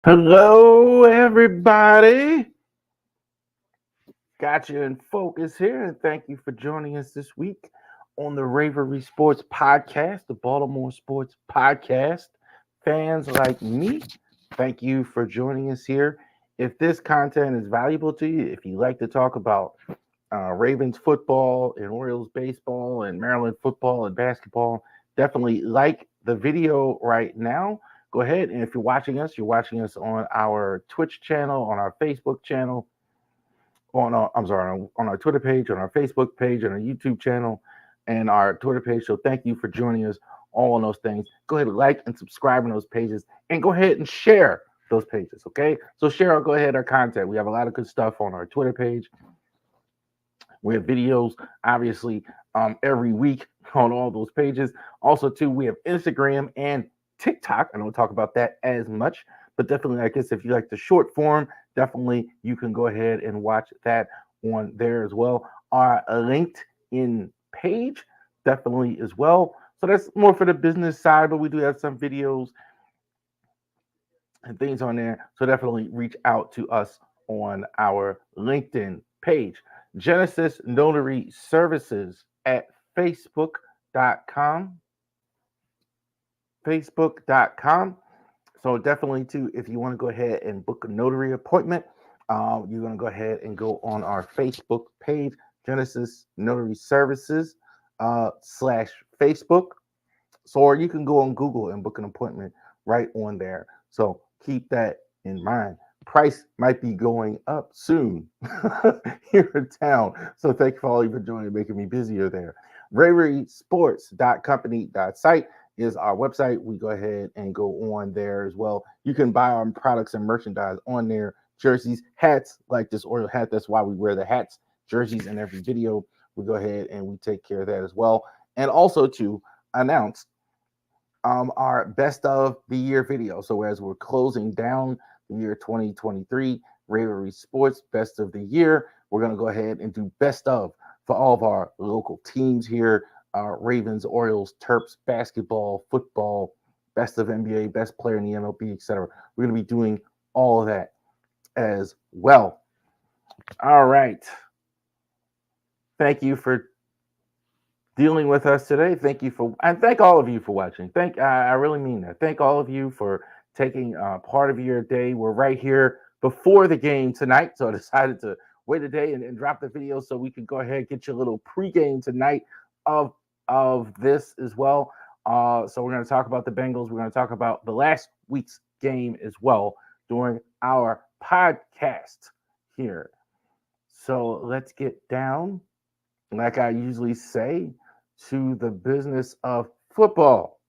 Hello, everybody. Got you in focus here, and thank you for joining us this week on the Ravery Sports Podcast, the Baltimore Sports Podcast. Fans like me, thank you for joining us here. If this content is valuable to you, if you like to talk about Ravens football and Orioles baseball and Maryland football and basketball, definitely like the video right now. Go ahead, and if you're watching us on our Twitch channel, on our Facebook channel, on our Twitter page, on our Facebook page, on our YouTube channel, and our Twitter page. So thank you for joining us all on those things. Go ahead and like and subscribe on those pages, and go ahead and share those pages. Okay, so share go ahead our content. We have a lot of good stuff on our Twitter page. We have videos, obviously, every week on all those pages. Also, too, we have Instagram and TikTok. I don't talk about that as much, but definitely, I guess, if you like the short form, definitely you can go ahead and watch that on there as well. Our LinkedIn page, definitely as well. So that's more for the business side, but we do have some videos and things on there. So definitely reach out to us on our LinkedIn page. Genesis Notary Services at facebook.com. Facebook.com. So definitely too, if you want to go ahead and book a notary appointment, you're going to go ahead and go on our Facebook page, Genesis Notary Services slash Facebook. So, or you can go on Google and book an appointment right on there. So keep that in mind. Price might be going up soon here in town. So thank you for all you for joining, making me busier there. ravorisports.company.site is our website. We go ahead and go on there as well. You can buy our products and merchandise on there. Jerseys, hats, like this Oriole hat. That's why we wear the hats, jerseys in every video. We go ahead and we take care of that as well. And also to announce our best of the year video. So as we're closing down the year 2023, Ravery Sports best of the year, we're going to go ahead and do best of for all of our local teams here, Ravens, Orioles, Terps, basketball, football, best of NBA, best player in the MLB, etc. We're going to be doing all of that as well. All right. Thank you for dealing with us today. Thank you for, and thank all of you for watching. I really mean that. Thank all of you for taking part of your day. We're right here before the game tonight, so I decided to wait a day and drop the video so we could go ahead and get you a little pregame tonight of this as well. So we're going to talk about the Bengals. We're going to talk about the last week's game as well during our podcast here. So let's get down, like I usually say, to the business of football.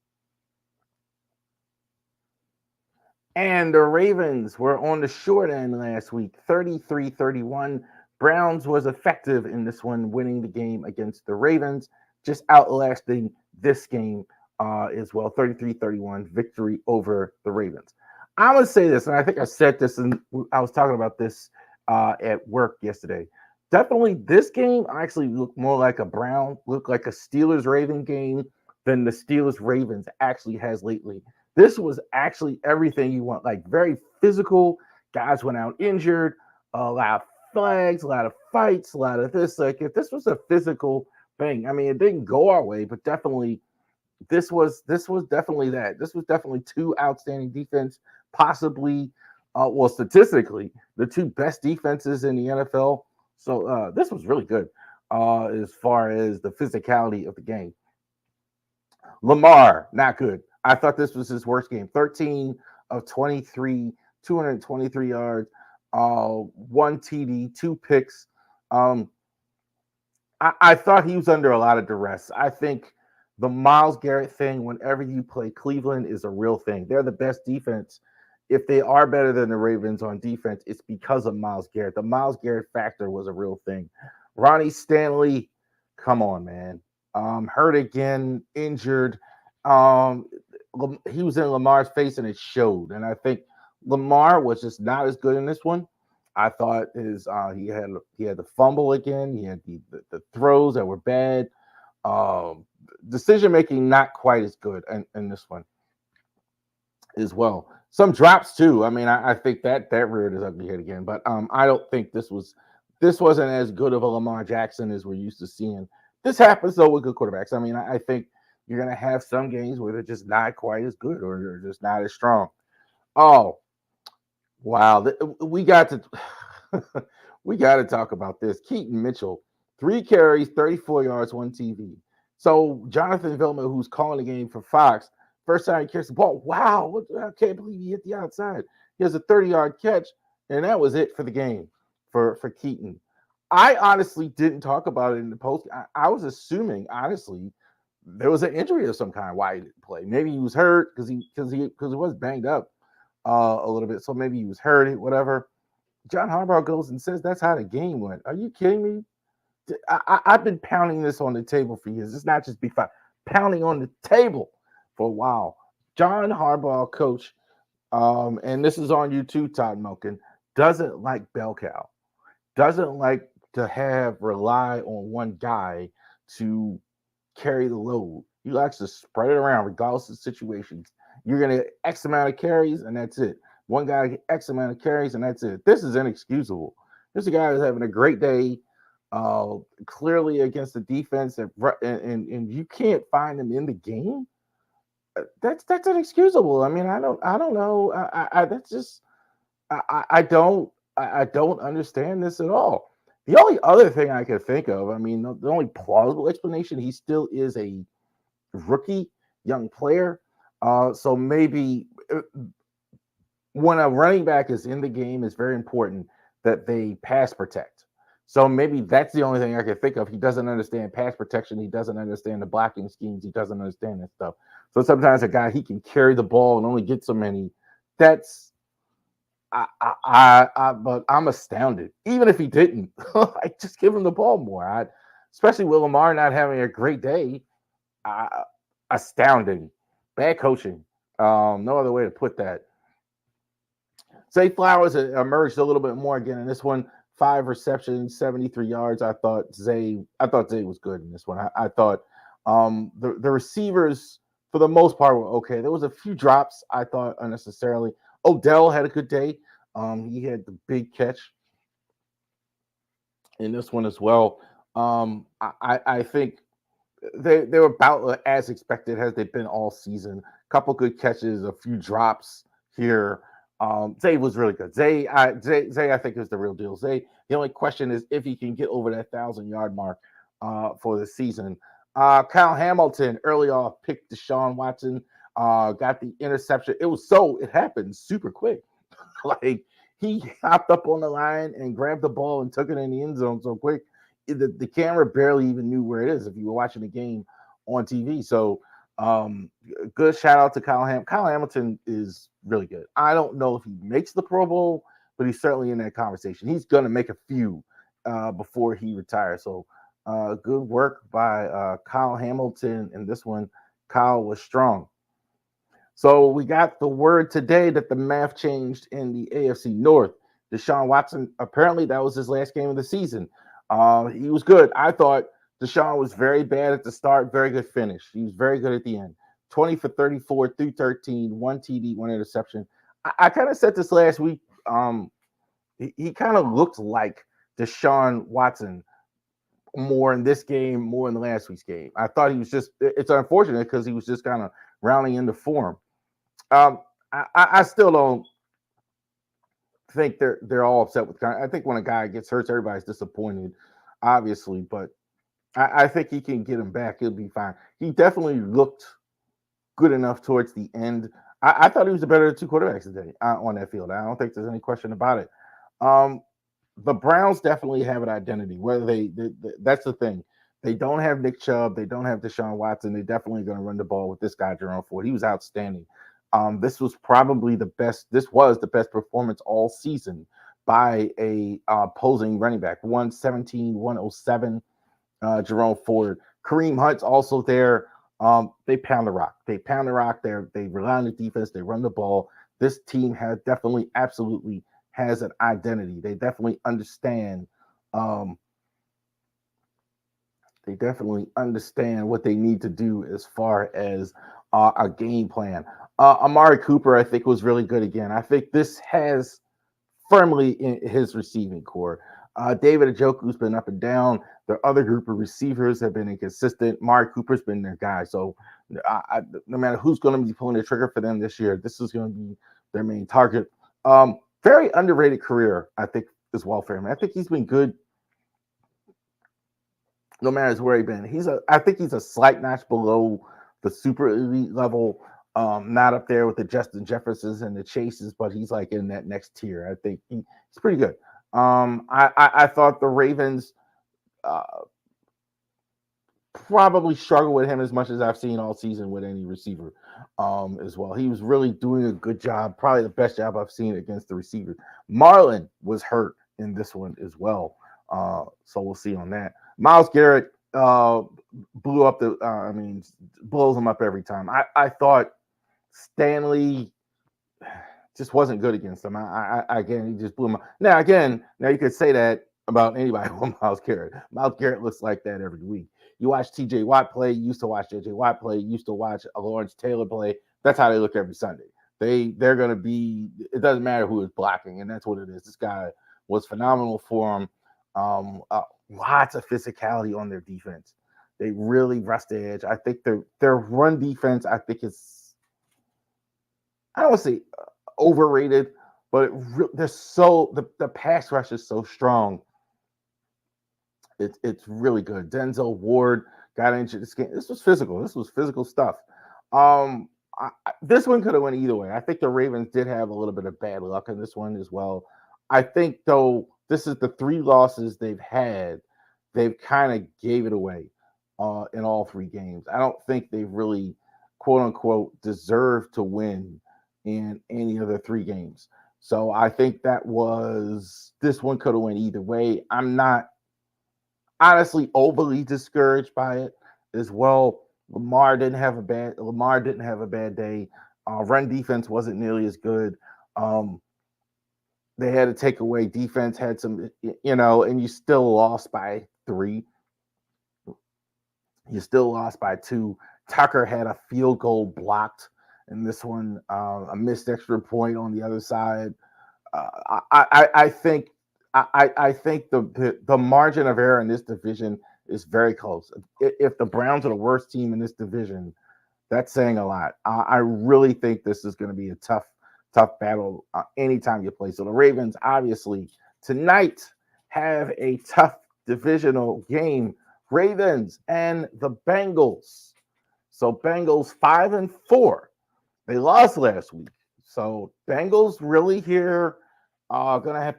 And the Ravens were on the short end last week, 33-31. Browns was effective in this one, winning the game against the Ravens, just outlasting this game as well, 33-31 victory over the Ravens. I'm going to say this, and I think I said this, and I was talking about this at work yesterday. Definitely, this game actually looked more like a Steelers Raven game than the Steelers Ravens actually has lately. This was actually everything you want, like very physical. Guys went out injured, a lot of flags, a lot of fights, a lot of this. Like if this was a physical thing, I mean, it didn't go our way, but definitely this was definitely that. This was definitely two outstanding defense, possibly, well, statistically, the two best defenses in the NFL. So this was really good as far as the physicality of the game. Lamar, not good. I thought this was his worst game. 13 of 23, 223 yards, one TD, two picks. I thought he was under a lot of duress. I think the Myles Garrett thing, whenever you play Cleveland, is a real thing. They're the best defense. If they are better than the Ravens on defense, it's because of Myles Garrett. The Myles Garrett factor was a real thing. Ronnie Stanley, come on, man. Hurt again, injured. He was in Lamar's face and it showed. And I think Lamar was just not as good in this one. I thought he had the fumble again. He had the throws that were bad. Decision making not quite as good in this one as well. Some drops too. I mean, I think that reared his ugly head again. But I don't think this wasn't as good of a Lamar Jackson as we're used to seeing. This happens though with good quarterbacks. I mean, I think you're gonna have some games where they're just not quite as good or they're just not as strong. Oh wow, we got to we got to talk about this. Keaton Mitchell, 3 carries, 34 yards, 1 TD. So Jonathan Vilma, who's calling the game for Fox, first time he carries the ball. Wow, I can't believe he hit the outside. He has a 30-yard catch, and that was it for the game for Keaton. I honestly didn't talk about it in the post. I was assuming, honestly, there was an injury of some kind why he didn't play. Maybe he was hurt because he was banged up a little bit. So maybe he was hurt, whatever. John Harbaugh goes and says that's how the game went. Are you kidding me? I've been pounding this on the table for years. It's not just Big Five, pounding on the table for a while. John Harbaugh, coach, and this is on you too, Todd Milken, doesn't like bell cow, doesn't like to have rely on one guy to carry the load. He likes to spread it around regardless of situations. You're going to get X amount of carries, and that's it. One guy get X amount of carries, and that's it. This is inexcusable. This is a guy who's having a great day, clearly against the defense, and you can't find him in the game. That's inexcusable. I mean, I don't know. That's just I don't understand this at all. The only other thing I could think of, I mean, the only plausible explanation, he still is a rookie, young player. So maybe when a running back is in the game, it's very important that they pass protect. So maybe that's the only thing I can think of. He doesn't understand pass protection. He doesn't understand the blocking schemes. He doesn't understand that stuff. So sometimes a guy he can carry the ball and only get so many. That's but I'm astounded. Even if he didn't, I just give him the ball more. Especially with Lamar not having a great day. Astounding. Bad coaching. No other way to put that. Zay Flowers emerged a little bit more again in this one. 5 receptions, 73 yards. I thought Zay was good in this one. I thought the receivers for the most part were okay. There was a few drops I thought unnecessarily. Odell had a good day. He had the big catch in this one as well. I think they were about as expected as they've been all season. Couple good catches, a few drops here. Zay was really good. Zay, I think is the real deal. Zay. The only question is if he can get over that 1,000-yard mark for the season. Kyle Hamilton early off picked Deshaun Watson, got the interception. It happened super quick. Like he hopped up on the line and grabbed the ball and took it in the end zone so quick. The camera barely even knew where it is if you were watching the game on TV. So good shout out to Kyle Hamilton. Kyle Hamilton is really good. I don't know if he makes the Pro Bowl, but he's certainly in that conversation. He's going to make a few before he retires. So good work by Kyle Hamilton in this one. Kyle was strong. So we got the word today that the math changed in the AFC North. Deshaun Watson, apparently that was his last game of the season. He was good. I thought Deshaun was very bad at the start, very good finish. He was very good at the end. 20 for 34, 313, 1 TD, 1 interception. I kind of said this last week. He kind of looked like Deshaun Watson more in this game, more in the last week's game. I thought he was it's unfortunate because he was just kind of rounding into form. I still don't think they're all upset with. I think when a guy gets hurt, everybody's disappointed, obviously. But I think he can get him back. He'll be fine. He definitely looked good enough towards the end. I thought he was the better of two quarterbacks today on that field. I don't think there's any question about it. The Browns definitely have an identity. Whether that's the thing. They don't have Nick Chubb. They don't have Deshaun Watson. They're definitely going to run the ball with this guy, Jerome Ford. He was outstanding. This was probably the best. This was the best performance all season by a opposing running back. 117, 107. Jerome Ford. Kareem Hunt's also there. They pound the rock. They pound the rock. They rely on the defense. They run the ball. This team has definitely, absolutely has an identity. They definitely understand. They definitely understand what they need to do as far as a game plan. Amari Cooper, I think, was really good again. I think this has firmly in his receiving core. David Ajoku's been up and down. Their other group of receivers have been inconsistent. Amari Cooper's been their guy. So no matter who's going to be pulling the trigger for them this year, this is going to be their main target. Very underrated career, I think, as well for him. I think he's been good no matter where he's been. I think he's a slight notch below the super elite level. Not up there with the Justin Jeffersons and the Chases, but he's like in that next tier. I think he's pretty good. I thought the Ravens uh, probably struggle with him as much as I've seen all season with any receiver as well. He was really doing a good job, probably the best job I've seen against the receiver. Marlon was hurt in this one as well. So we'll see on that. Myles Garrett blew up blows him up every time. I thought Stanley just wasn't good against him. Again, he just blew him up. Now you could say that about anybody with Myles Garrett. Myles Garrett looks like that every week. You watch TJ Watt play, you used to watch JJ Watt play, you used to watch Lawrence Taylor play. That's how they look every Sunday. They're gonna be. It doesn't matter who is blocking, and that's what it is. This guy was phenomenal for him. Lots of physicality on their defense. They really rest the edge. I think their run defense, I think, is, I don't want to say overrated, but they're so the pass rush is so strong. It's really good. Denzel Ward got into this game. This was physical. This was physical stuff. This one could have went either way. I think the Ravens did have a little bit of bad luck in this one as well. I think though this is the three losses they've had, they've kind of gave it away in all three games. I don't think they've really, quote unquote, deserved to win in any of the three games. So I think this one could have went either way. I'm not honestly overly discouraged by it as well. Lamar didn't have a bad day. Run defense wasn't nearly as good. Um, they had to take away defense, had some, and you still lost by 3. You still lost by 2. Tucker had a field goal blocked in this one, a missed extra point on the other side. I think I think the margin of error in this division is very close. If the Browns are the worst team in this division, that's saying a lot. I really think this is going to be a tough battle anytime you play. So the Ravens, obviously, tonight have a tough divisional game. Ravens and the Bengals. So Bengals 5-4. They lost last week. So Bengals really here gonna have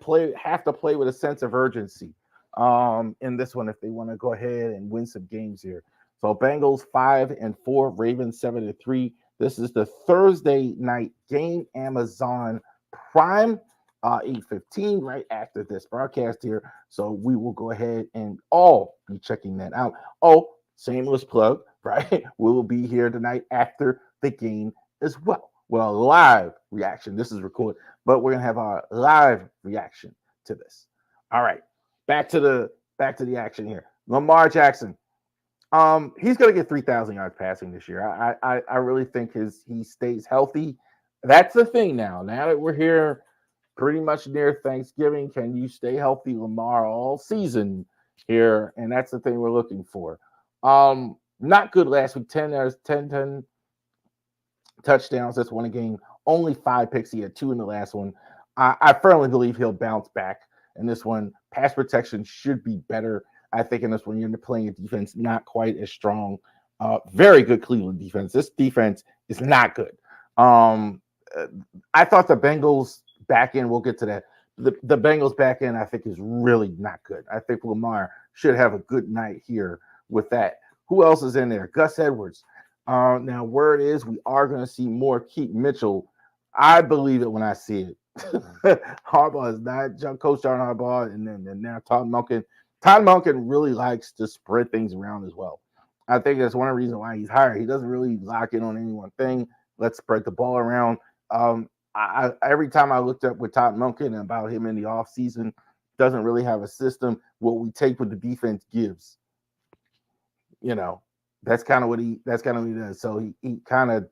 to play with a sense of urgency in this one if they want to go ahead and win some games here. So Bengals 5-4, Ravens 7-3. This is the Thursday night game, Amazon Prime, 8:15, right after this broadcast here. So we will go ahead and all be checking that out. Oh, shameless plug, right? We will be here tonight after the game as well. Well, live reaction. This is recorded, but we're gonna have our live reaction to this. All right, back to the action here. Lamar Jackson. He's gonna get 3,000 yards passing this year. I really think he stays healthy. That's the thing now. Now that we're here, pretty much near Thanksgiving, can you stay healthy, Lamar, all season here? And that's the thing we're looking for. Not good last week. 10 touchdowns. That's won a game. Only 5 picks. He had 2 in the last one. I firmly believe he'll bounce back in this one. Pass protection should be better. I think in this one, you're playing a defense not quite as strong. Very good Cleveland defense. This defense is not good. I thought the Bengals back end, we'll get to that. The Bengals back end, I think, is really not good. I think Lamar should have a good night here with that. Who else is in there? Gus Edwards. Now, word is we are going to see more Keith Mitchell. I believe it when I see it. Harbaugh is not Coach John Harbaugh, and then now Todd Monken. Todd Monken really likes to spread things around as well. I think that's one of the reasons why he's hired. He doesn't really lock in on any one thing. Let's spread the ball around. Every time I looked up with Todd Monken about him in the offseason, doesn't really have a system. What we take what the defense gives. That's kind of what he does. So he kind of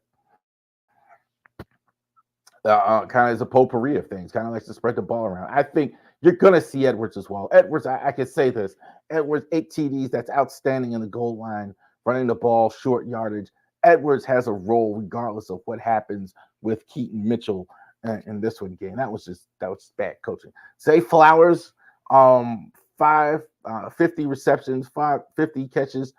kind of as a potpourri of things, kind of likes to spread the ball around. I think you're going to see Edwards as well. Edwards, I can say this: Edwards 8 TDs, that's outstanding in the goal line, running the ball, short yardage. Edwards has a role regardless of what happens with Keaton Mitchell in this one game. That was bad coaching. Zay Flowers, five 50 receptions, 550 catches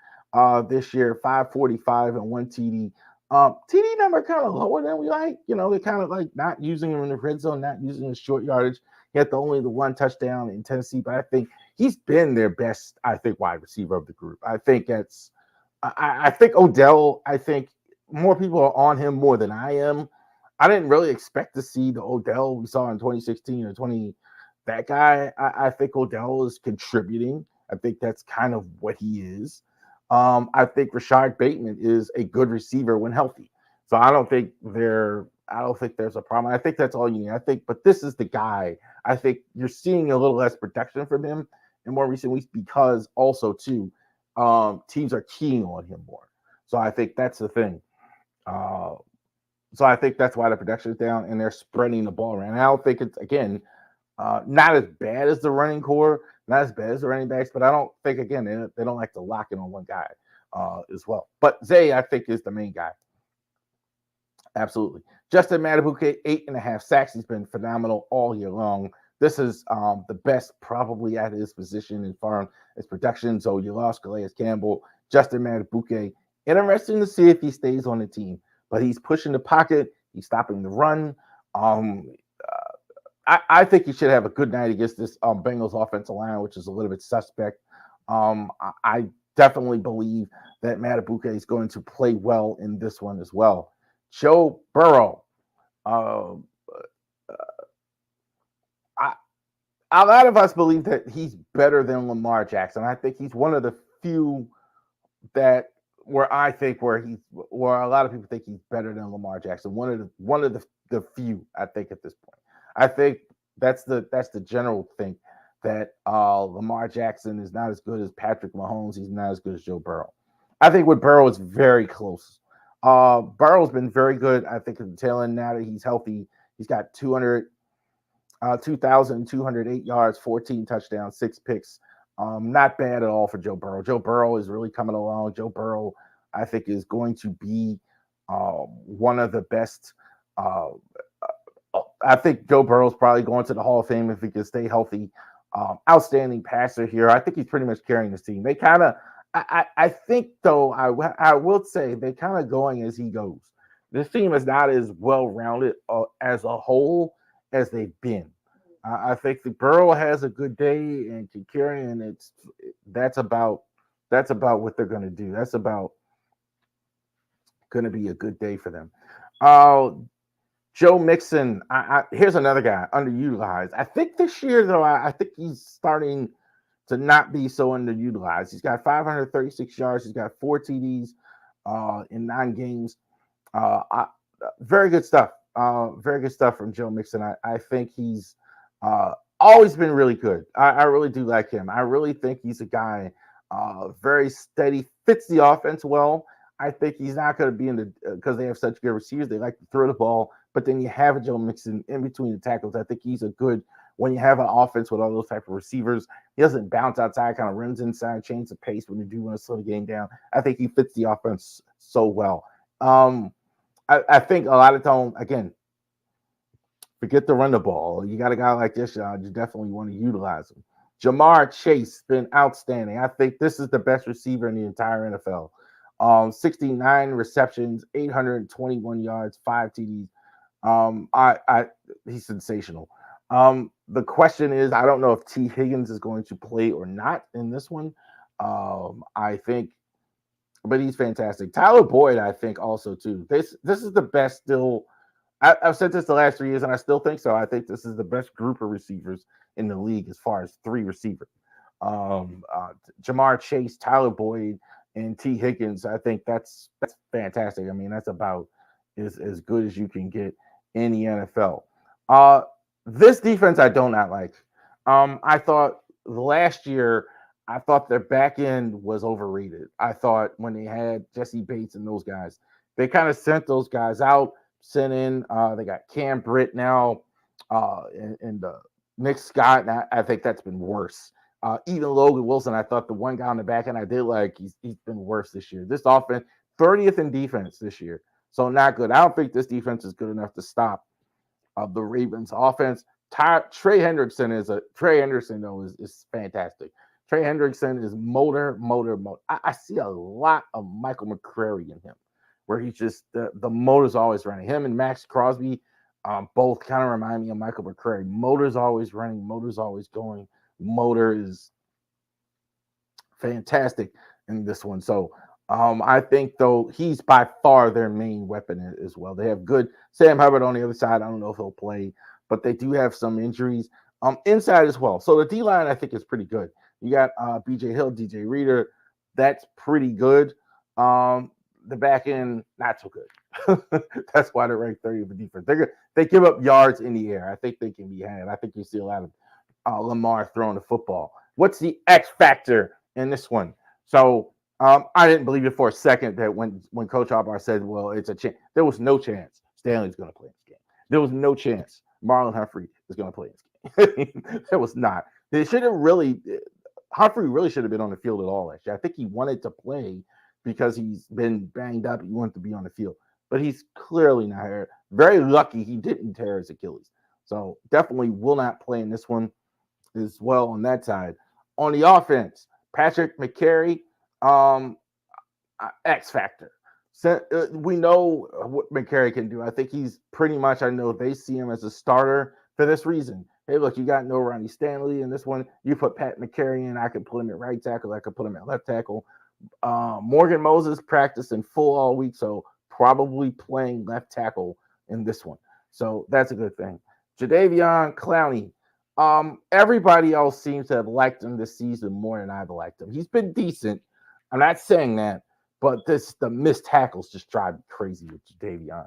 this year, 545 and 1 TD. TD number kind of lower than we like. They're kind of like not using him in the red zone, not using his short yardage. He had only the one touchdown in Tennessee, but I think he's been their best, I think, wide receiver of the group. I think Odell, I think more people are on him more than I am. I didn't really expect to see the Odell we saw in 2016 or 20. That guy, I think Odell is contributing. I think that's kind of what he is. I think Rashad Bateman is a good receiver when healthy. So I don't think there's a problem. I think that's all you need. But this is the guy. I think you're seeing a little less production from him in more recent weeks because also too, teams are keying on him more. So I think that's the thing. Uh, so I think that's why the production is down and they're spreading the ball around. And I don't think it's again not as bad as the running core, not as bad as the running backs, but I don't think again they don't like to lock in on one guy as well. But Zay, I think, is the main guy. Absolutely. Justin Matabuke, 8.5 sacks. He's been phenomenal all year long. This is the best probably at his position as far as production. So you lost Calais Campbell, Justin Matabuke. Interesting to see if he stays on the team, but he's pushing the pocket. He's stopping the run. I think he should have a good night against this Bengals offensive line, which is a little bit suspect. I definitely believe that Matabuke is going to play well in this one as well. Joe Burrow. Uh, I, a lot of us believe that he's better than Lamar Jackson. I think he's one of the few that where I think where a lot of people think he's better than Lamar Jackson. One of the few I think at this point. I think that's the general thing that Lamar Jackson is not as good as Patrick Mahomes. He's not as good as Joe Burrow. I think with Burrow is very close. Burrow's been very good. I think at the tail end now that he's healthy, he's got 2,208 yards, 14 touchdowns, 6 picks. Not bad at all for Joe Burrow. Joe Burrow is really coming along. Joe Burrow, I think, is going to be one of the best. I think Joe Burrow's probably going to the Hall of Fame if he can stay healthy. Outstanding passer here. I think he's pretty much carrying this team. They kind of, I think though, I will say they kind of going as he goes. This team is not as well rounded as a whole as they've been. I think the Burrow has a good day and can carry, and that's about what they're going to do. That's about going to be a good day for them. Joe Mixon, here's another guy underutilized. I think this year though, I think he's starting to not be so underutilized. He's got 536 yards. He's got 4 TDs in 9 games. Very good stuff. Very good stuff from Joe Mixon. I think he's always been really good. I really do like him. I really think he's a guy very steady, fits the offense well. I think he's not going to be in the because they have such good receivers. They like to throw the ball, but then you have a Joe Mixon in between the tackles. I think he's a good when you have an offense with all those type of receivers. He doesn't bounce outside, kind of runs inside, change the pace when you do want to slow the game down. I think he fits the offense so well. I think a lot of time, again, forget to run the ball. You got a guy like this, you definitely want to utilize him. Jamar Chase been outstanding. I think this is the best receiver in the entire NFL. 69 receptions, 821 yards, 5 TDs. He's sensational. The question is, I don't know if T. Higgins is going to play or not in this one. I think, but he's fantastic. Tyler Boyd, I think, also too. This is the best still. I've said this the last 3 years, and I still think so. I think this is the best group of receivers in the league as far as 3 receivers. Jamar Chase, Tyler Boyd, and T. Higgins. I think that's fantastic. I mean, that's about as good as you can get in the NFL. This defense I do not like. I thought last year, I thought their back end was overrated. I thought when they had Jesse Bates and those guys, they kind of sent those guys out sent in. They got Cam Britt now, and Nick Scott. And I think that's been worse. Even Logan Wilson, I thought the one guy on the back end I did like, he's been worse this year. This offense, 30th in defense this year, so not good. I don't think this defense is good enough to stop the Ravens offense. Trey Hendrickson though is fantastic. Trey Hendrickson is motor. I see a lot of Michael McCrary in him, where he's just the motor's always running. Him and Max Crosby, both kind of remind me of Michael McCrary. Motor's always running. Motor's always going. Motor is fantastic in this one. So I think though he's by far their main weapon as well. They have good Sam Hubbard on the other side. I don't know if he'll play, but they do have some injuries inside as well. So the D line I think is pretty good. You got BJ Hill, DJ Reader. That's pretty good. The back end not so good. That's why they're ranked 30th for defense. They give up yards in the air. I think they can be handled. I think you see a lot of Lamar throwing the football. What's the X factor in this one? So I didn't believe it for a second that when Coach Harbaugh said, well, it's a chance. There was no chance Stanley's going to play this game. There was no chance Marlon Humphrey is going to play this game. There was not. They should have really – Humphrey really should have been on the field at all last year. I think he wanted to play because he's been banged up. He wanted to be on the field. But he's clearly not here. Very lucky he didn't tear his Achilles. So definitely will not play in this one as well on that side. On the offense, Patrick McCary, X factor. So, we know what McCary can do. I think he's pretty much, I know they see him as a starter for this reason. Hey, look, you got no Ronnie Stanley in this one. You put Pat McCary in. I could put him at right tackle. I could put him at left tackle. Morgan Moses practiced in full all week, so probably playing left tackle in this one. So that's a good thing. Jadeveon Clowney. Everybody else seems to have liked him this season more than I've liked him. He's been decent. I'm not saying that, but the missed tackles just drive me crazy with Jadeveon.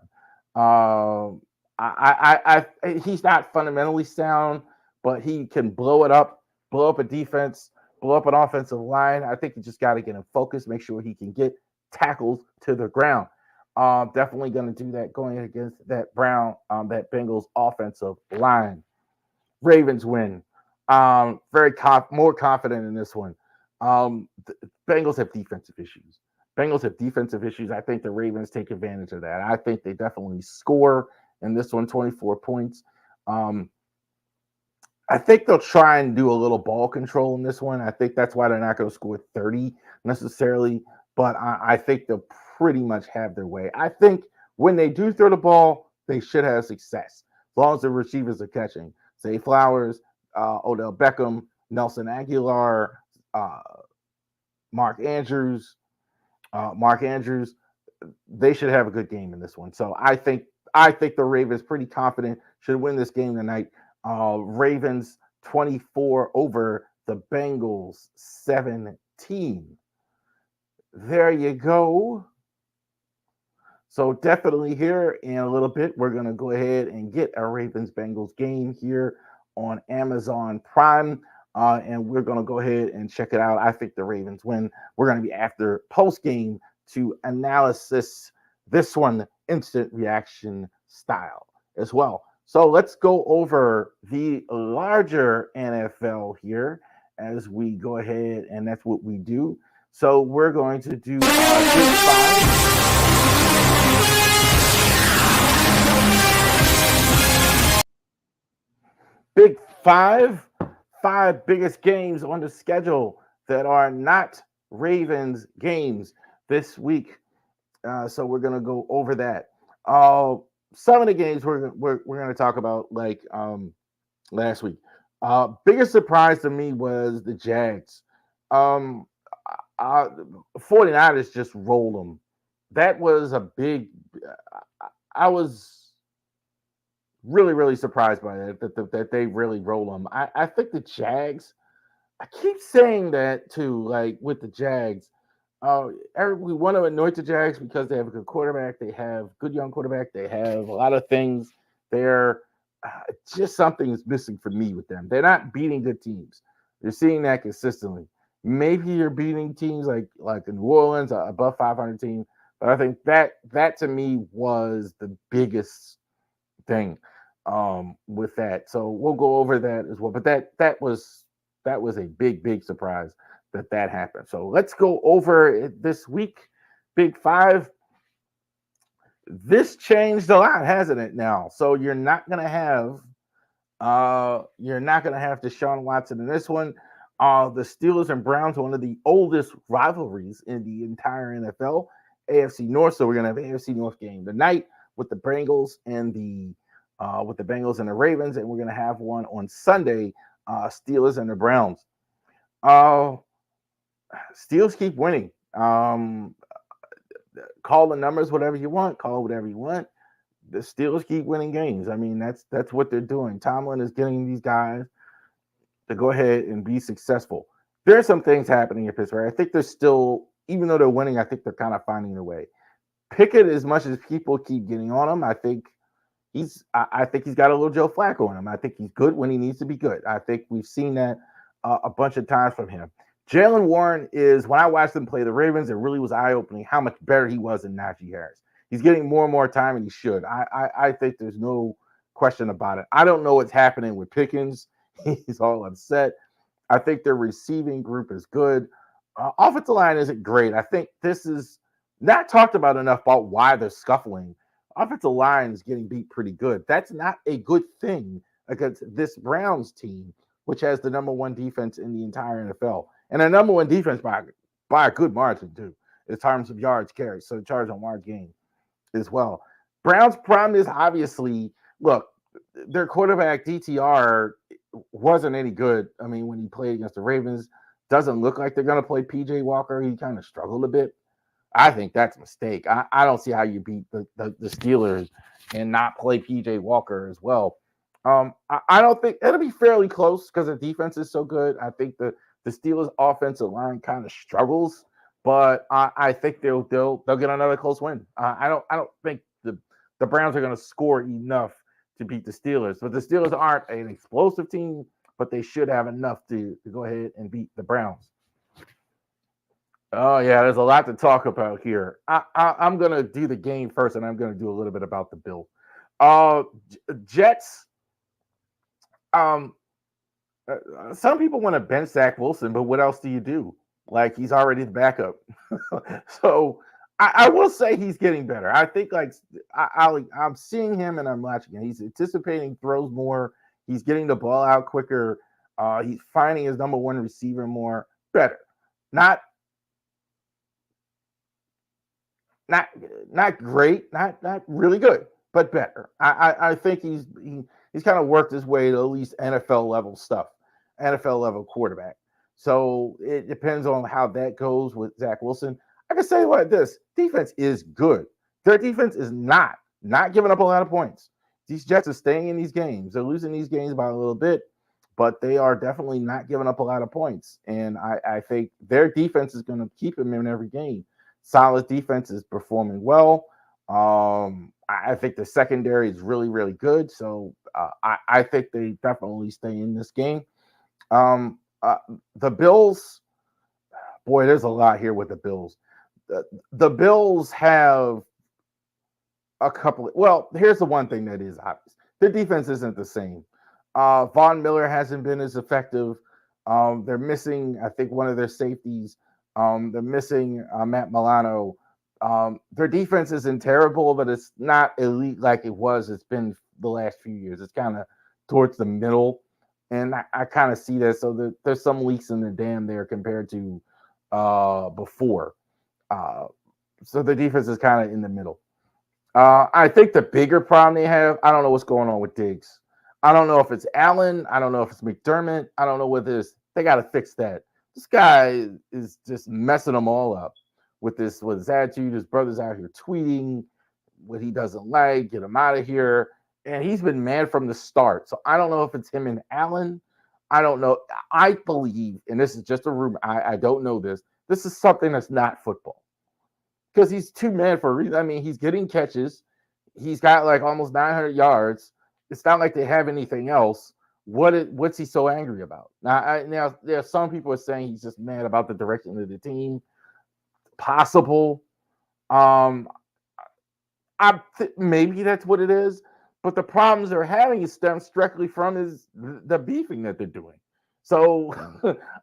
He's not fundamentally sound, but he can blow up a defense, blow up an offensive line. I think you just got to get him focused, make sure he can get tackles to the ground. Definitely going to do that going against that that Bengals offensive line. Ravens win. More confident in this one. The Bengals have defensive issues. I think the Ravens take advantage of that. I think they definitely score in this one, 24 points. I think they'll try and do a little ball control in this one. I think that's why they're not going to score 30 necessarily, but I think they'll pretty much have their way. I think when they do throw the ball, they should have success as long as the receivers are catching. Zay Flowers, Odell Beckham, Nelson Aguilar, Mark Andrews, they should have a good game in this one. So I think the Ravens pretty confident should win this game tonight. Ravens 24 over the Bengals 17. There you go. So definitely here in a little bit, we're going to go ahead and get a Ravens-Bengals game here on Amazon Prime. And we're going to go ahead and check it out. I think the Ravens win. We're going to be after post-game to analysis this one, instant reaction style as well. So let's go over the larger NFL here as we go ahead, and that's what we do. So we're going to do Big Five. Five biggest games on the schedule that are not Ravens games this week. So we're going to go over that. Some of the games we're going to talk about like last week. Biggest surprise to me was the Jags. 49ers just rolled them. That was a big. I was really, really surprised by that they really roll them. I think the Jags. I keep saying that too, like with the Jags. We want to anoint the Jags because they have a good quarterback. They have good young quarterback. They have a lot of things. They're just something is missing for me with them. They're not beating good teams. You're seeing that consistently. Maybe you're beating teams like in New Orleans, above 500 team, But I think that to me was the biggest thing with that. So we'll go over that as well. But that was a big surprise that happened. So let's go over it this week. Big five. This changed a lot, hasn't it? Now, so you're not gonna have Deshaun Watson in this one. The Steelers and Browns, one of the oldest rivalries in the entire NFL, AFC North. So we're gonna have AFC North game tonight with the Bengals and the Ravens, and we're gonna have one on Sunday, Steelers and the Browns. Uh, Steelers keep winning. Call the numbers whatever you want. Call whatever you want. The Steelers keep winning games. I mean, that's what they're doing. Tomlin is getting these guys to go ahead and be successful. There are some things happening in Pittsburgh. I think they're still, even though they're winning, I think they're kind of finding their way. Pickett, as much as people keep getting on him, I think he's got a little Joe Flacco in him. I think he's good when he needs to be good. I think we've seen that a bunch of times from him. Jalen Warren is, when I watched him play the Ravens, it really was eye opening how much better he was than Najee Harris. He's getting more and more time, and he should. I think there's no question about it. I don't know what's happening with Pickens. He's all upset. I think their receiving group is good. Offensive line isn't great. I think this is not talked about enough about why they're scuffling. Offensive line is getting beat pretty good. That's not a good thing against this Browns team, which has the number one defense in the entire NFL. And a number one defense by a good margin, too, in terms of yards carried. So charge on wide game as well. Browns' problem is obviously, look, their quarterback DTR wasn't any good. I mean, when he played against the Ravens, doesn't look like they're going to play PJ Walker. He kind of struggled a bit. I think that's a mistake. I don't see how you beat the Steelers and not play PJ Walker as well. I don't think it'll be fairly close because the defense is so good. I think the Steelers' offensive line kind of struggles, but I think they'll get another close win. I don't think the Browns are going to score enough to beat the Steelers. But the Steelers aren't an explosive team, but they should have enough to go ahead and beat the Browns. Oh yeah, there's a lot to talk about here. I'm gonna do the game first, and I'm gonna do a little bit about the Bills. Jets. Um, some people want to bench Zach Wilson, but what else do you do? Like he's already the backup. So I will say he's getting better. I think like I'm seeing him and I'm watching him. He's anticipating throws more. He's getting the ball out quicker. He's finding his number one receiver more. Better. Not not not great, not really good, but better. I think he's kind of worked his way to at least NFL level stuff, NFL level quarterback. So it depends on how that goes with Zach Wilson. I can say like this: defense is good. Their defense is not giving up a lot of points. These Jets are staying in these games. They're losing these games by a little bit, but they are definitely not giving up a lot of points. And I think their defense is going to keep them in every game. Solid defense is performing well. I think the secondary is really good. So I think they definitely stay in this game. Um, uh, the Bills, boy, there's a lot here with the Bills. The Bills have a couple. Well, here's the one thing that is obvious: their defense isn't the same. Von Miller hasn't been as effective. They're missing, I think, one of their safeties. They're missing Matt Milano. Their defense isn't terrible, but it's not elite like it was. It's been the last few years. It's kind of towards the middle, and I kind of see that. So there's some leaks in the dam there compared to before. Uh, so the defense is kind of in the middle. I think the bigger problem they have, I don't know what's going on with Diggs. I don't know if it's Allen. I don't know if it's McDermott. I don't know what it is. They got to fix that. This guy is just messing them all up with his attitude. His brother's out here tweeting what he doesn't like, get him out of here. And he's been mad from the start. So I don't know if it's him and Allen. I don't know. I believe, and this is just a rumor, I don't know this. This is something that's not football because he's too mad for a reason. I mean, he's getting catches. He's got like almost 900 yards. It's not like they have anything else. What's he so angry about? Now there are some people are saying he's just mad about the direction of the team. Possible. Um, maybe that's what it is, but the problems they're having stems directly from is the beefing that they're doing. So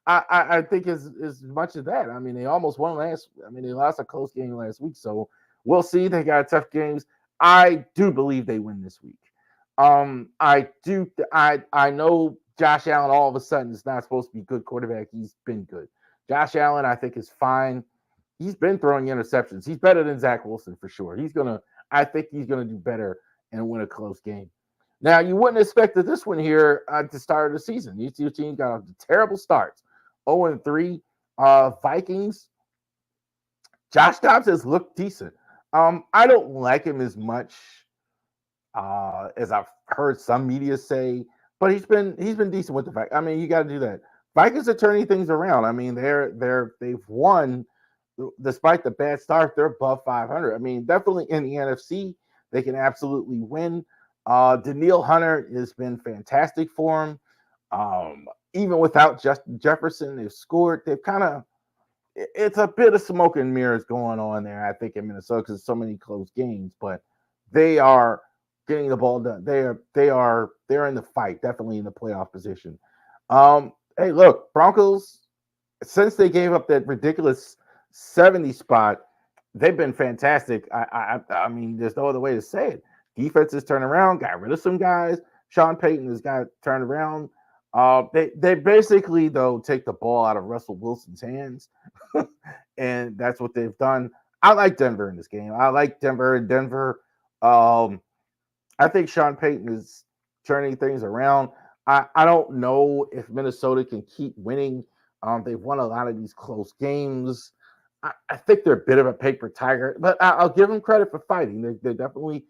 I think as much as that. I mean, they almost won last. I mean, they lost a close game last week, so we'll see. They got tough games. I do believe they win this week. I do. I know Josh Allen all of a sudden is not supposed to be a good quarterback. He's been good. Josh Allen, I think, is fine. He's been throwing interceptions. He's better than Zach Wilson for sure. He's gonna. I think he's gonna do better and win a close game. Now, you wouldn't expect that this one here at the start of the season. These two teams got terrible starts. 0-3. Vikings. Josh Dobbs has looked decent. I don't like him as much as I've heard some media say, but he's been decent with the Vikings. I mean, you got to do that. Vikings are turning things around. I mean, they've won despite the bad start. They're above 500. I mean, definitely in the NFC, they can absolutely win. Daniil Hunter has been fantastic for him. Even without Justin Jefferson, they've scored. They've kind of it's a bit of smoke and mirrors going on there, I think, in Minnesota because so many close games, but they are getting the ball done. They're in the fight, definitely in the playoff position. Hey, look, Broncos, since they gave up that ridiculous 70 spot, they've been fantastic. I mean, there's no other way to say it. Defense has turned around, got rid of some guys. Sean Payton has got turned around. They basically though take the ball out of Russell Wilson's hands, and that's what they've done. I like Denver in this game. I like Denver and Denver. Um, I think Sean Payton is turning things around. I don't know if Minnesota can keep winning. They've won a lot of these close games. I think they're a bit of a paper tiger, but I'll give them credit for fighting. They're definitely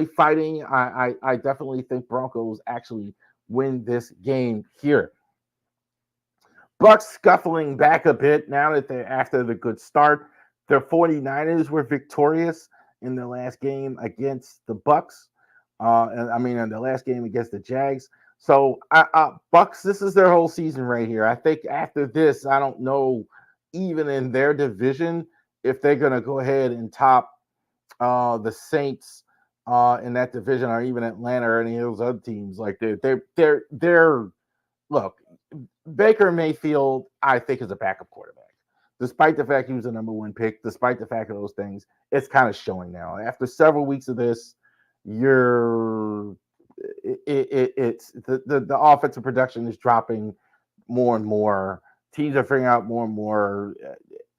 fighting. I definitely think Broncos actually win this game here. Bucks scuffling back a bit now that they're after the good start. The 49ers were victorious in the last game against the Bucks. And I mean, in the last game against the Jags. So, Bucks, this is their whole season right here. I think after this, I don't know, even in their division, if they're going to go ahead and top the Saints in that division, or even Atlanta or any of those other teams. Like they're look, Baker Mayfield, I think, is a backup quarterback. Despite the fact he was a number one pick, despite the fact of those things, it's kind of showing now. After several weeks of this, you're it's the offensive production is dropping more and more. Teams are figuring out more and more.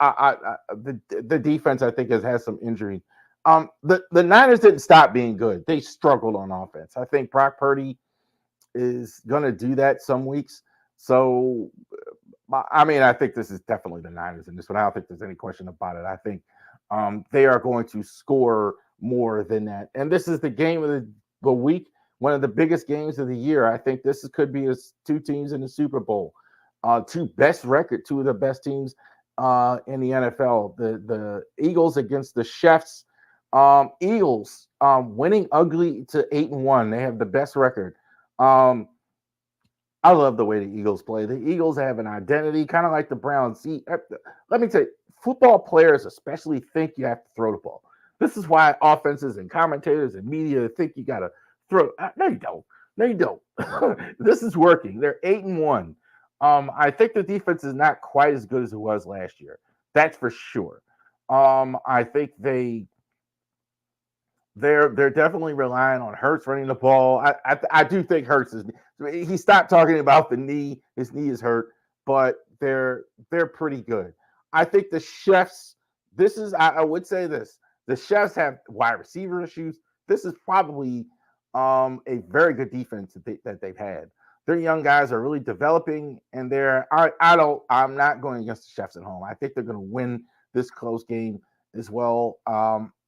The defense, I think, has had some injury. The Niners didn't stop being good. They struggled on offense. I think Brock Purdy is going to do that some weeks. So, I mean, I think this is definitely the Niners in this one. I don't think there's any question about it. I think they are going to score more than that. And this is the game of the week, one of the biggest games of the year. I think could be two teams in the Super Bowl, two of the best teams in the NFL. The Eagles against the Chiefs. Eagles winning ugly to 8-1. They have the best record. I love the way the Eagles play. The Eagles have an identity, kind of like the Browns. See, let me tell you, football players especially think you have to throw the ball. This is why offenses and commentators and media think you got to throw. No, you don't. No, you don't. This is working. They're 8-1. I think the defense is not quite as good as it was last year. That's for sure. I think they're definitely relying on Hurts running the ball. I do think Hurts is. He stopped talking about the knee. His knee is hurt, but they're pretty good. I think the Chefs. This is I would say this. The Chefs have wide receiver issues. This is probably a very good defense that they've had. Their young guys are really developing, and I'm not going against the Chefs at home. I think they're going to win this close game as well.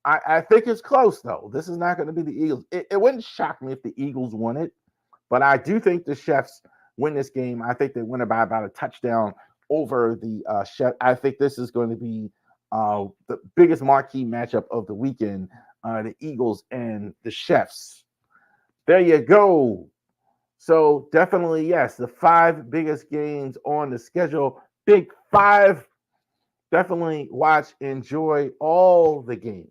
I think it's close though. This is not going to be the Eagles. It wouldn't shock me if the Eagles won it, but I do think the Chefs win this game. I think they win it by about a touchdown over the Chef. I think this is going to be the biggest marquee matchup of the weekend. The Eagles and the Chefs. There you go. So definitely yes, the 5 biggest games on the schedule. Big 5. definitely watch, enjoy all the games.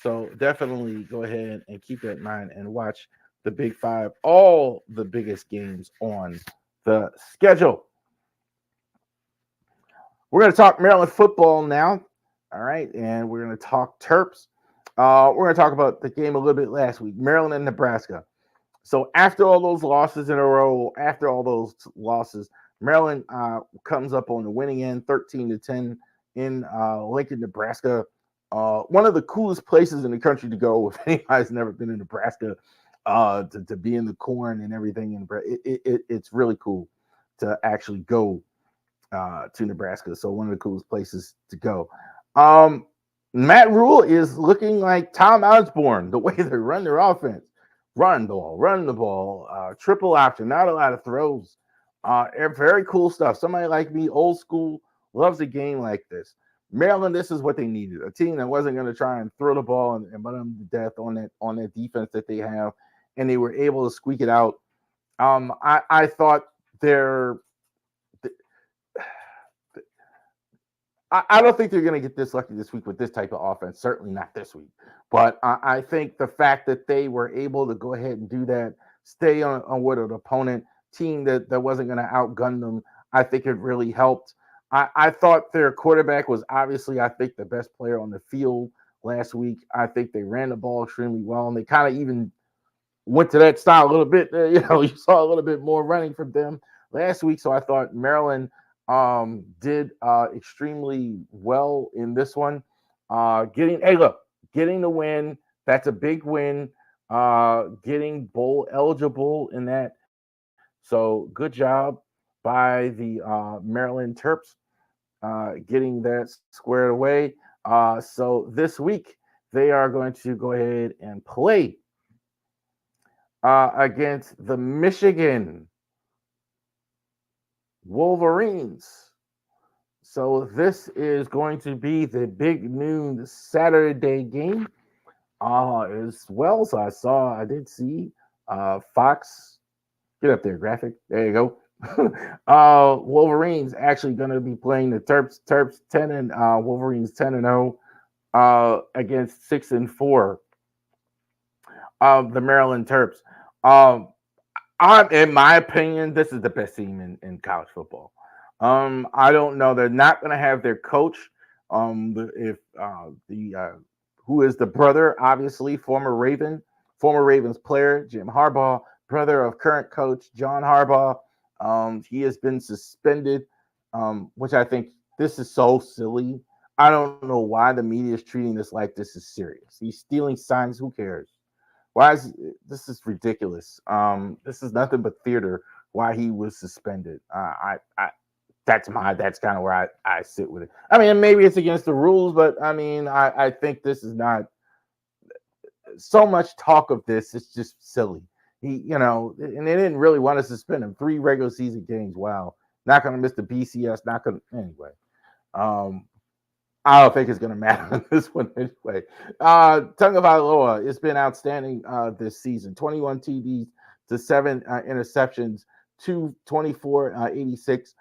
So definitely go ahead and keep that in mind and watch the Big Five, all the biggest games on the schedule. We're going to talk Maryland football now. All right. And we're going to talk Terps. We're going to talk about the game a little bit last week, Maryland and Nebraska. So after all those losses in a row, after all those losses, Maryland comes up on the winning end, 13-10 in Lincoln, Nebraska. One of the coolest places in the country to go if anybody's never been in Nebraska, to be in the corn and everything. It's really cool to actually go to Nebraska. So one of the coolest places to go. Matt Rule is looking like Tom Osborne, the way they run their offense. Run the ball, triple option, not a lot of throws. Very cool stuff. Somebody like me, old school, loves a game like this. Maryland, this is what they needed. A team that wasn't going to try and throw the ball and run them to death on that defense that they have. And they were able to squeak it out. I thought their I don't think they're going to get this lucky this week with this type of offense. Certainly not this week. But I think the fact that they were able to go ahead and do that, stay on with an opponent team that wasn't going to outgun them, I think it really helped. I thought their quarterback was obviously, I think, the best player on the field last week. I think they ran the ball extremely well, and they kind of even went to that style a little bit. You saw a little bit more running from them last week. So I thought Maryland did extremely well in this one. Getting the win, that's a big win. Getting bowl eligible in that. So good job by the Maryland Terps getting that squared away. So this week they are going to go ahead and play against the Michigan Wolverines. So this is going to be the big noon Saturday game as well. So I did see Fox, get up there, graphic. There you go. Wolverines actually going to be playing the Terps. Terps 10 and Wolverines 10-0 against 6-4 of the Maryland Terps. In my opinion, this is the best team in college football. I don't know. They're not going to have their coach. Who is the brother, obviously, former Ravens player, Jim Harbaugh, brother of current coach John Harbaugh. He has been suspended, which I think this is so silly. I don't know why the media is treating this like this is serious. He's stealing signs. Who cares? Why is this is ridiculous? This is nothing but theater. Why he was suspended? That's kind of where I sit with it. I mean, maybe it's against the rules, but I mean, I think this is not so much talk of this. It's just silly. And they didn't really want to suspend him. 3 regular season games. Wow, not going to miss the BCS. Not going to anyway. I don't think it's going to matter in this one anyway. Tagovailoa, it's been outstanding this season. 21 TDs to 7 interceptions, 224-86.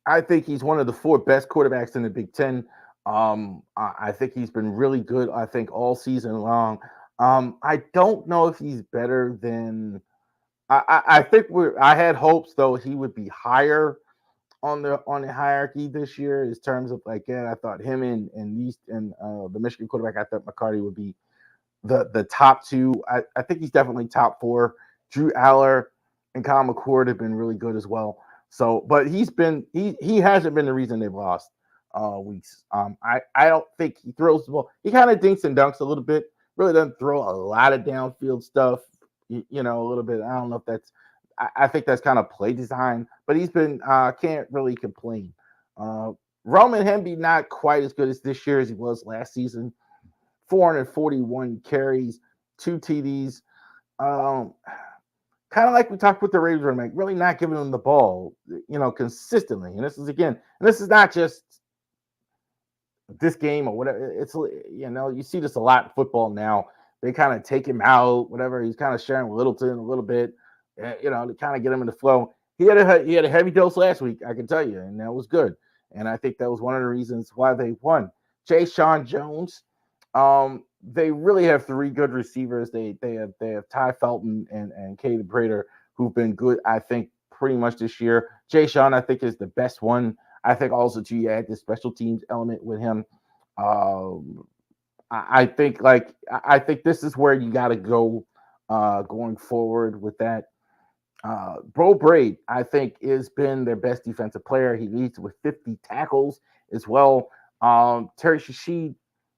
I think he's one of the 4 best quarterbacks in the Big Ten. I think he's been really good, I think, all season long. I don't know if he's better than I think I had hopes, though, he would be higher on the hierarchy this year in terms of I thought him and the Michigan quarterback, I thought McCarty would be the top 2. I think he's definitely top 4. Drew Aller and Kyle McCord have been really good as well. So, but he hasn't been the reason they've lost weeks. I don't think he throws the ball. He kind of dinks and dunks a little bit. Really doesn't throw a lot of downfield stuff. A little bit. I don't know if that's. I think that's kind of play design, but he's been can't really complain. Roman Hemby not quite as good as this year as he was last season. 441 carries, 2 TDs. Kind of like we talked with the Ravens, like really not giving them the ball, consistently. And this is not just this game or whatever. It's you see this a lot in football now. They kind of take him out, whatever. He's kind of sharing with Littleton a little bit. To kind of get him in the flow. He had a heavy dose last week, I can tell you, and that was good. and I think that was one of the reasons why they won. Jay Sean Jones, they really have three good receivers. They have Ty Felton and Caleb Prater, who've been good, I think, pretty much this year. Jay Sean, I think, is the best one. I think also too, you add the special teams element with him. Um, I think I think this is where you got to go going forward with that. Bro Braid, I think, has been their best defensive player. He leads with 50 tackles as well. Terry Sheed,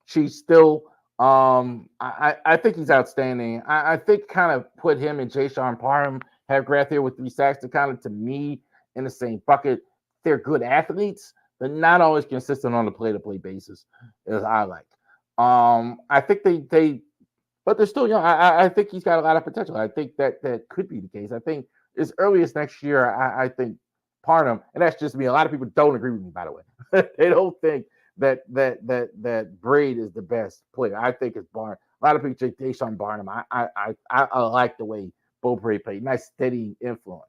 she's still, I think he's outstanding. I think kind of put him and Jay Sean Parham have Grath here with 3 sacks to kind of, to me, in the same bucket. They're good athletes, but not always consistent on a play-to-play basis, as I like. I think but they're still young. I think he's got a lot of potential. I think that could be the case. I think as early as next year, I think Parham, and that's just me. A lot of people don't agree with me, by the way. They don't think that Braid is the best player. I think it's Barn. A lot of people say Deshaun Barnum. I like the way Bo Braid played. Nice steady influence.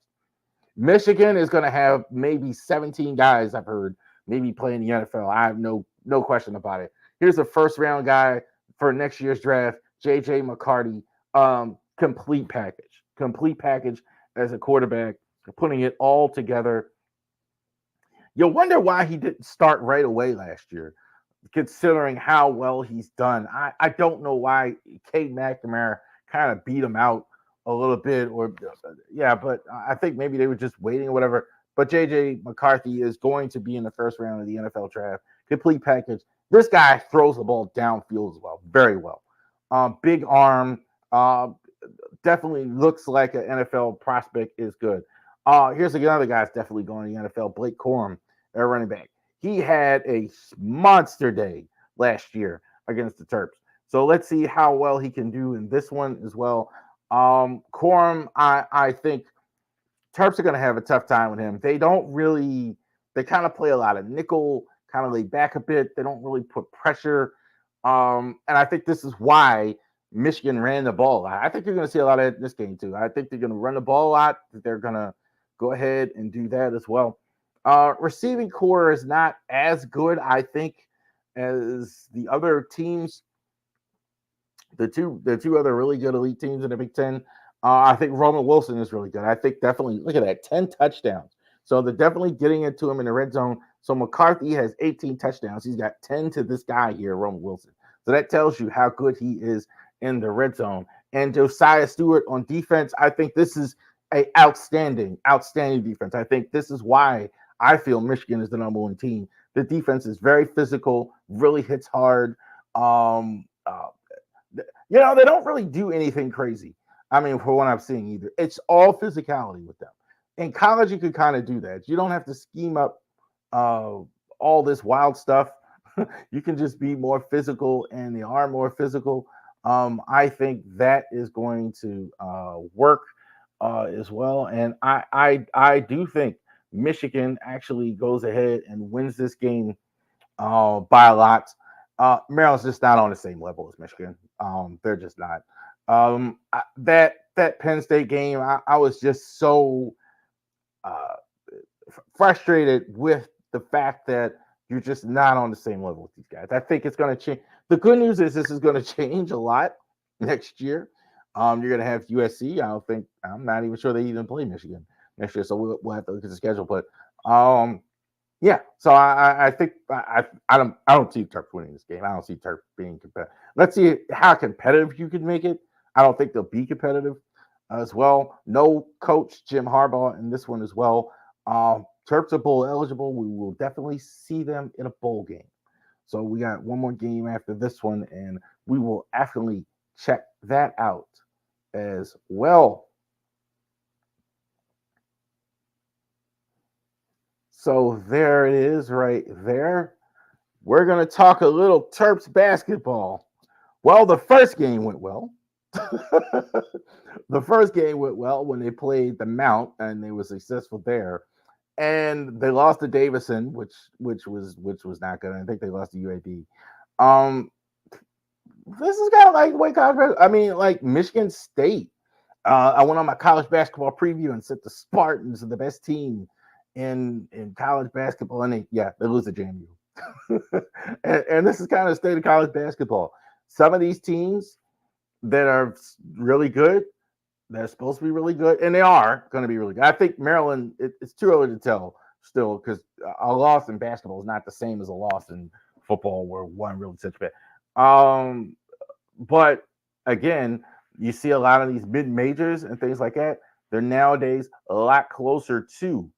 Michigan is going to have maybe 17 guys, I've heard, maybe playing the NFL. I have no question about it. Here's a first round guy for next year's draft, JJ McCarty. Complete package as a quarterback, putting it all together. You wonder why he didn't start right away last year, considering how well he's done. I don't know why Cade McNamara kind of beat him out a little bit, or yeah, but I think maybe they were just waiting or whatever. But JJ McCarthy is going to be in the first round of the NFL draft. Complete package. This guy throws the ball downfield as well, very well. Big arm. Definitely looks like an NFL prospect is good. Here's another guy that's definitely going to the NFL, Blake Corum, their running back. He had a monster day last year against the Terps. So let's see how well he can do in this one as well. Corum, I think Terps are going to have a tough time with him. They kind of play a lot of nickel, kind of lay back a bit. They don't really put pressure. And I think this is why Michigan ran the ball a lot. I think you're going to see a lot of it in this game too. I think they're going to run the ball a lot. They're going to go ahead and do that as well. Receiving core is not as good, I think, as the other teams. The two other really good elite teams in the Big Ten. I think Roman Wilson is really good. I think definitely, look at that, 10 touchdowns. So they're definitely getting into him in the red zone. So McCarthy has 18 touchdowns. He's got 10 to this guy here, Roman Wilson. So that tells you how good he is in the red zone. And Josiah Stewart on defense, I think this is a outstanding defense. I think this is why I feel Michigan is the number one team. The defense is very physical, really hits hard. They don't really do anything crazy. I mean, for what I'm seeing either. It's all physicality with them. In college, you could kind of do that. You don't have to scheme up all this wild stuff. You can just be more physical, and they are more physical. I think that is going to work as well. And I do think Michigan actually goes ahead and wins this game by a lot. Maryland's just not on the same level as Michigan. They're just not. That Penn State game, I was just so frustrated with the fact that you're just not on the same level with these guys. I think it's going to change. The good news is this is going to change a lot next year. You're going to have USC. I'm not even sure they even play Michigan next year, so we'll have to look at the schedule. But yeah, so I think I don't see Terps winning this game. I don't see Terps being competitive. Let's see how competitive you can make it. I don't think they'll be competitive as well. No coach Jim Harbaugh in this one as well. Terps are bowl eligible. We will definitely see them in a bowl game. So we got one more game after this one, and we will definitely check that out as well. So there it is right there. We're going to talk a little Terps basketball. Well, the first game went well. The first game went well when they played the Mount, and they were successful there. And they lost to Davison, which was not good. I think they lost to UAB. This is kind of like Wake Up. I mean, like Michigan State. I went on my college basketball preview and said the Spartans are the best team in college basketball, and they lose to JMU. And this is kind of the state of college basketball. Some of these teams that are really good, they're supposed to be really good, and they are going to be really good. I think Maryland, it's too early to tell still, because a loss in basketball is not the same as a loss in football where one really such bad. But again, you see a lot of these mid majors and things like that. They're nowadays a lot closer to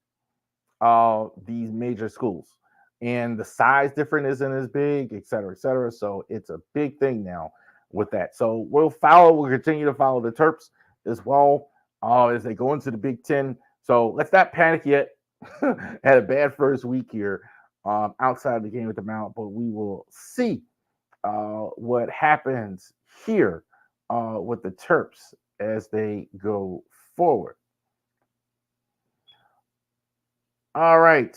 these major schools, and the size difference isn't as big, et cetera, et cetera. So it's a big thing now with that. So we'll continue to follow the Terps as well as they go into the Big Ten. So let's not panic yet. Had a bad first week here outside the game with the Mount, but we will see what happens here with the Terps as they go forward. All right,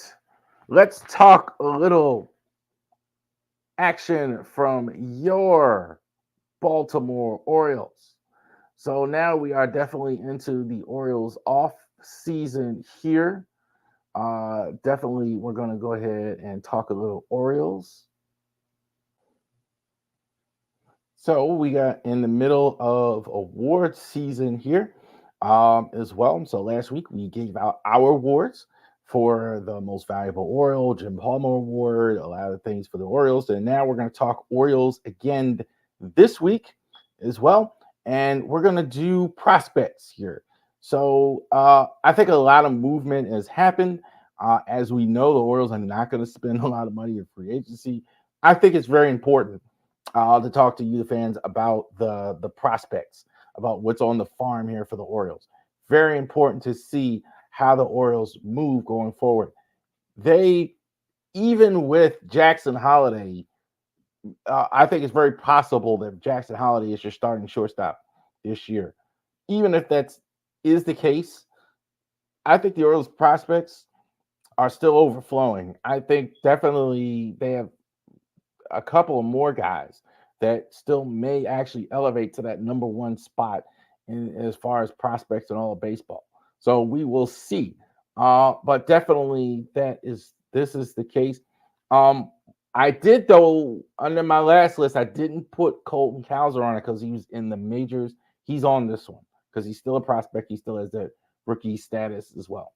let's talk a little action from your Baltimore Orioles. So now we are definitely into the Orioles off season here. Definitely, we're going to go ahead and talk a little Orioles. So we got in the middle of award season here as well. So last week we gave out our awards for the most valuable Oriole, Jim Palmer Award, a lot of things for the Orioles. And now we're going to talk Orioles again this week as well. And we're going to do prospects here. So I think a lot of movement has happened. As we know, the Orioles are not going to spend a lot of money in free agency. I think it's very important to talk to you, the fans, about the prospects, about what's on the farm here for the Orioles. Very important to see how the Orioles move going forward. They, even with Jackson Holiday, I think it's very possible that Jackson Holiday is your starting shortstop this year. Even if that is the case, I think the Orioles prospects are still overflowing. I think definitely they have a couple of more guys that still may actually elevate to that number one spot in as far as prospects in all of baseball. So we will see. But definitely this is the case. I did, though, under my last list, I didn't put Colton Cowser on it because he was in the majors. He's on this one because he's still a prospect. He still has that rookie status as well.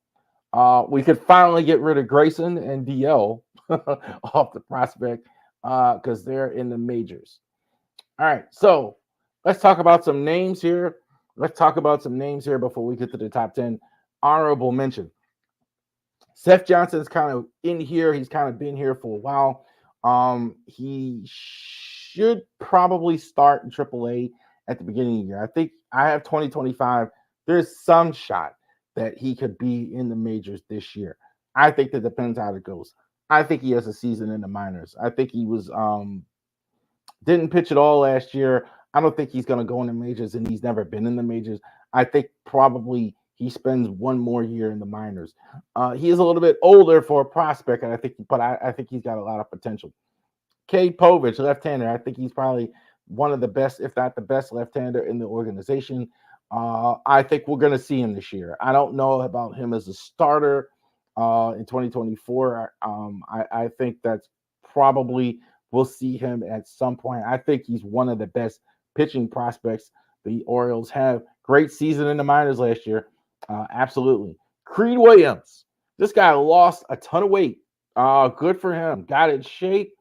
We could finally get rid of Grayson and DL off the prospect because they're in the majors. All right, so let's talk about some names here. Before we get to the top 10. Honorable mention. Seth Johnson's kind of in here. He's kind of been here for a while. He should probably start in AAA at the beginning of the year. I think I have 2025. There's some shot that he could be in the majors this year. I think that depends how it goes. I think he has a season in the minors. I think he was didn't pitch at all last year. I don't think he's going to go in the majors, and he's never been in the majors. I think probably he spends one more year in the minors. He is a little bit older for a prospect, and I think he's got a lot of potential. Cade Povich, left-hander. I think he's probably one of the best, if not the best, left-hander in the organization. I think we're going to see him this year. I don't know about him as a starter in 2024. I think that's probably we'll see him at some point. I think he's one of the best pitching prospects the Orioles have. Great season in the minors last year. Absolutely. Creed Williams. This guy lost a ton of weight. Good for him. Got in shape.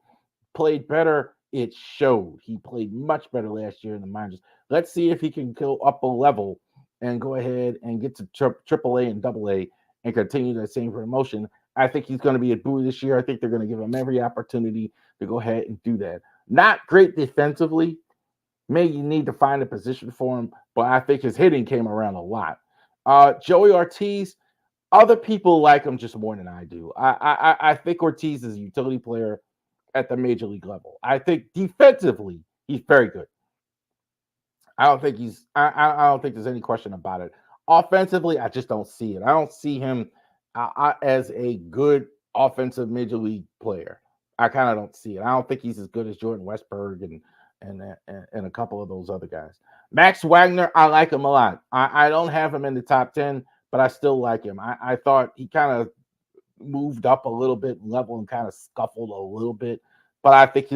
Played better. It showed. He played much better last year in the minors. Let's see if he can go up a level and go ahead and get to AAA and AA and continue that same promotion. I think he's going to be a Bowie this year. I think they're going to give him every opportunity to go ahead and do that. Not great defensively. Maybe you need to find a position for him, but I think his hitting came around a lot. Joey Ortiz, other people like him just more than I do. I think Ortiz is a utility player at the major league level. I think defensively, he's very good. I don't think there's any question about it. Offensively, I just don't see it. I don't see him as a good offensive major league player. I kind of don't see it. I don't think he's as good as Jordan Westberg and a couple of those other guys. Max Wagner, I like him a lot. I don't have him in the top 10, but I still like him. I thought he kind of moved up a little bit, level and kind of scuffled a little bit. But I think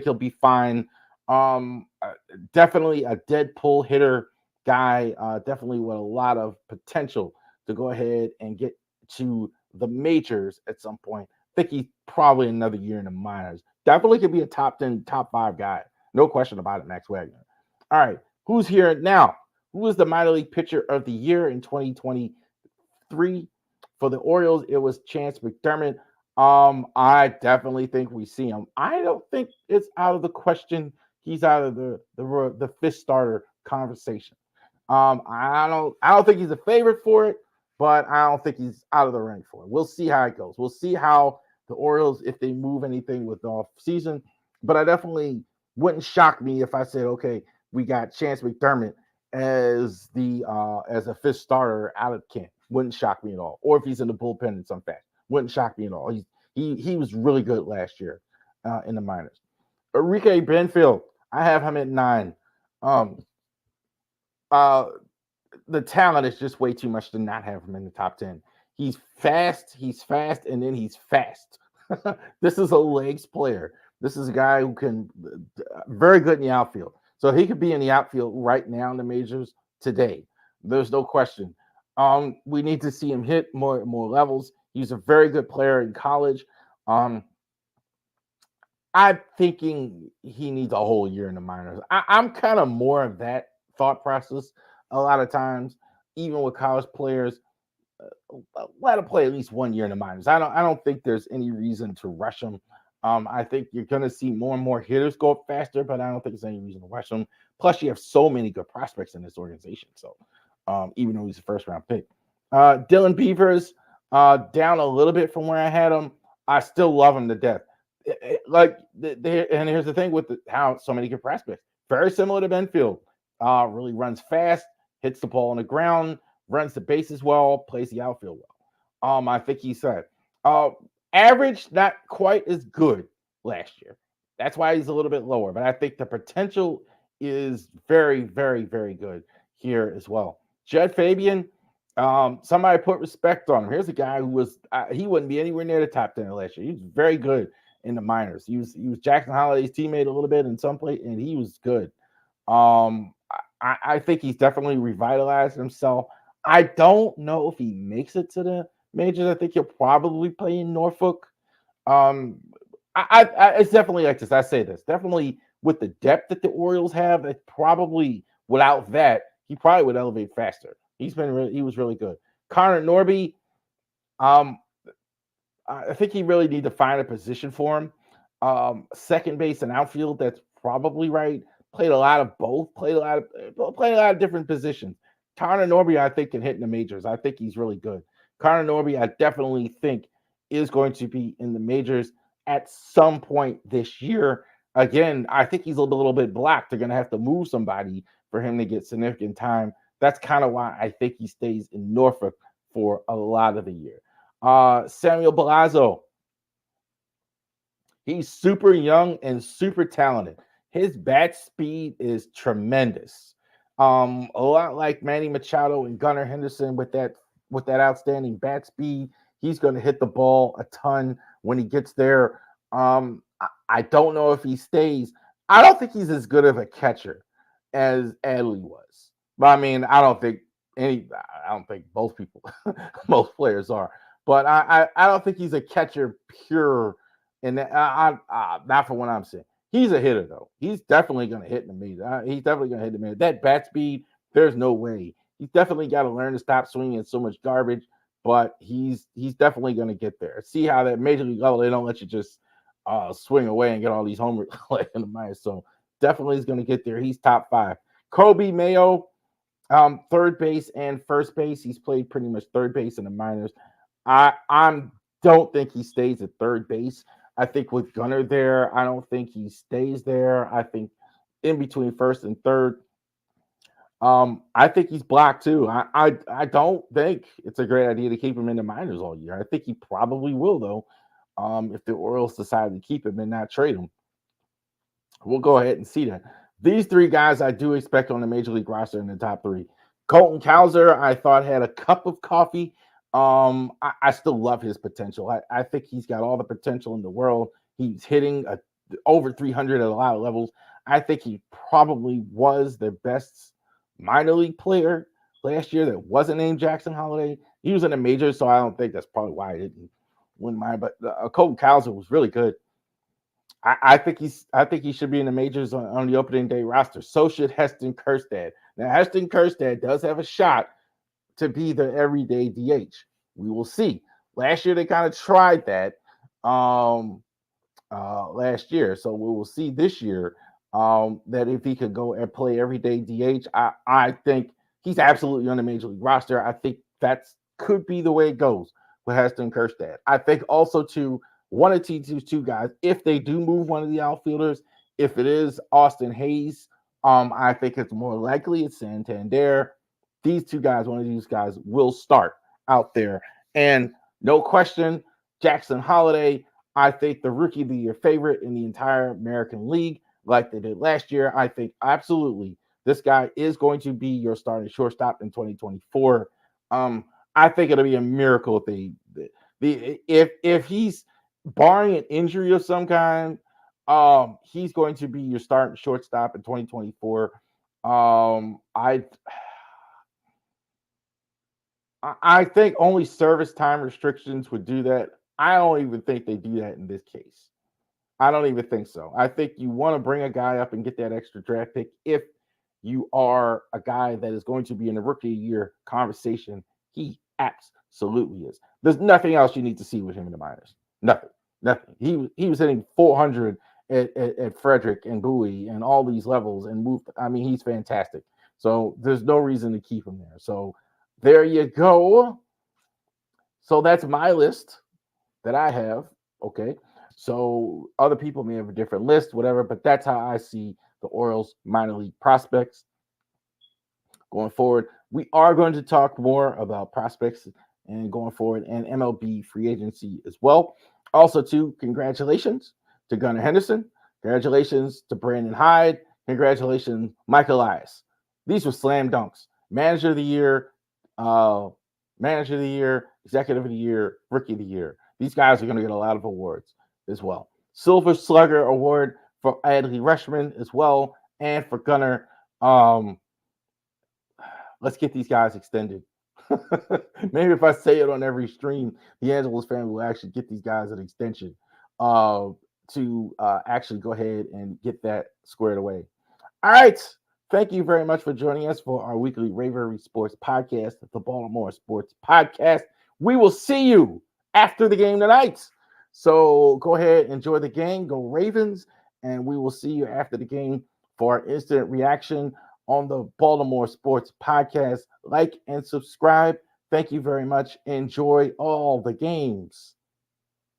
he'll be fine. Definitely a dead pull hitter guy. Definitely with a lot of potential to go ahead and get to the majors at some point. I think he's probably another year in the minors. Definitely could be a top 10, top 5 guy. No question about it, Max Wagner. All right. Who's here now? Who is the minor league pitcher of the year in 2023? For the Orioles, it was Chance McDermott. I definitely think we see him. I don't think it's out of the question. He's out of the fifth starter conversation. I don't think he's a favorite for it, but I don't think he's out of the running for it. We'll see how it goes. We'll see how the Orioles, if they move anything with the off season. But I definitely wouldn't shock me if I said, okay, we got Chance McDermott as a fifth starter out of camp. Wouldn't shock me at all. Or if he's in the bullpen in some fashion, wouldn't shock me at all. He was really good last year in the minors. Enrique Benfield, I have him at 9. Um, uh, the talent is just way too much to not have him in the top 10. He's fast, and then he's fast. This is a legs player. This is a guy who can very good in the outfield. So he could be in the outfield right now in the majors today. There's no question. We need to see him hit more levels. He's a very good player in college. Um, I'm thinking he needs a whole year in the minors. I'm kind of more of that thought process a lot of times, even with college players. Let him play at least 1 year in the minors. I don't think there's any reason to rush him. I think you're going to see more and more hitters go up faster, but I don't think there's any reason to rush him. Plus, you have so many good prospects in this organization. So, even though he's a first round pick, Dylan Beavers down a little bit from where I had him. I still love him to death. And here's the thing with how so many good prospects, very similar to Benfield. Really runs fast, hits the ball on the ground, runs the bases well, plays the outfield well. I think he said average not quite as good last year. That's why he's a little bit lower, but I think the potential is very, very, very good here as well. Jed Fabian, somebody put respect on him. Here's a guy who he wouldn't be anywhere near the top 10 last year. He was very good in the minors. He was Jackson Holliday's teammate a little bit in some play, and he was good. I think he's definitely revitalized himself. I don't know if he makes it to the majors. I think he'll probably play in Norfolk. Um, it's definitely like this. I say this definitely with the depth that the Orioles have. It probably without that, he probably would elevate faster. He was really good. Connor Norby, um, I think he really need to find a position for him. Second base and outfield, that's probably right. Played a lot of both. Played a lot of different positions. Connor Norby, I think, can hit in the majors. I think he's really good. Connor Norby, I definitely think is going to be in the majors at some point this year. Again, I think he's a little bit blocked. They're going to have to move somebody for him to get significant time. That's kind of why I think he stays in Norfolk for a lot of the year. Samuel Balazzo, he's super young and super talented. His bat speed is tremendous. A lot like Manny Machado and Gunnar Henderson with that outstanding bat speed. He's going to hit the ball a ton when he gets there. I don't know if he stays. I don't think he's as good of a catcher as Adley was. But I mean, I don't think both people, most players are. But I don't think he's a catcher pure, and not for what I'm saying. He's a hitter though. He's definitely going to hit in the meter. He's definitely going to hit the meter. That bat speed, there's no way. He's definitely got to learn to stop swinging so much garbage. But he's definitely going to get there. See how that major league level, they don't let you just swing away and get all these homers in the minors. So definitely is going to get there. He's top 5. Kobe Mayo, third base and first base. He's played pretty much third base in the minors. I don't think he stays at third base. I think with Gunnar there, I don't think he stays there. I think in between first and third, I think he's blocked too. I don't think it's a great idea to keep him in the minors all year. I think he probably will though, if the Orioles decide to keep him and not trade him. We'll go ahead and see that. These 3 guys I do expect on the major league roster in the top 3. Colton Cowser, I thought had a cup of coffee I still love his potential. I think he's got all the potential in the world. He's hitting over 300 at a lot of levels. I think he probably was the best minor league player last year that wasn't named Jackson Holiday. He was in the majors, so I don't think that's probably why I didn't win mine. But Colton Cowser was really good. I think he should be in the majors on the opening day roster. So should Heston Kjerstad. Now Heston Kjerstad does have a shot to be the everyday DH. We will see. Last year they kind of tried that. Um, last year. So we will see this year that if he could go and play everyday DH, I think he's absolutely on the major league roster. I think that's could be the way it goes with Heston Kjerstad. I think also to one of these two guys, if they do move one of the outfielders, if it is Austin Hayes, I think it's more likely it's Santander. These two guys, one of these guys will start out there. And no question, Jackson Holiday, I think the rookie of the year favorite in the entire American League, like they did last year. I think absolutely this guy is going to be your starting shortstop in 2024. I think it'll be a miracle if if he's barring an injury of some kind, he's going to be your starting shortstop in 2024. I think only service time restrictions would do that. I don't even think they do that in this case. I don't even think so. I think you want to bring a guy up and get that extra draft pick if you are a guy that is going to be in the rookie year conversation. He absolutely is. There's nothing else you need to see with him in the minors. Nothing. Nothing. He was hitting 400 at Frederick and Bowie and all these levels and moved. I mean, he's fantastic. So there's no reason to keep him there. So there you go. So that's my list that I have. Okay. So other people may have a different list, whatever, but that's how I see the Orioles minor league prospects going forward. We are going to talk more about prospects and going forward and MLB free agency as well. Also, too, congratulations to Gunnar Henderson. Congratulations to Brandon Hyde. Congratulations, Mike Elias. These were slam dunks. Manager of the year, uh, manager of the year, executive of the year, rookie of the year. These guys are going to get a lot of awards as well. Silver Slugger Award for Adley Rutschman as well, and for Gunnar. Let's get these guys extended. Maybe if I say it on every stream, the Angelos family will actually get these guys an extension to actually go ahead and get that squared away. All right. Thank you very much for joining us for our weekly Ravery Sports podcast, the Baltimore Sports Podcast. We will see you after the game tonight. So go ahead, enjoy the game, go Ravens, and we will see you after the game for our instant reaction on the Baltimore Sports Podcast. Like and subscribe. Thank you very much. Enjoy all the games.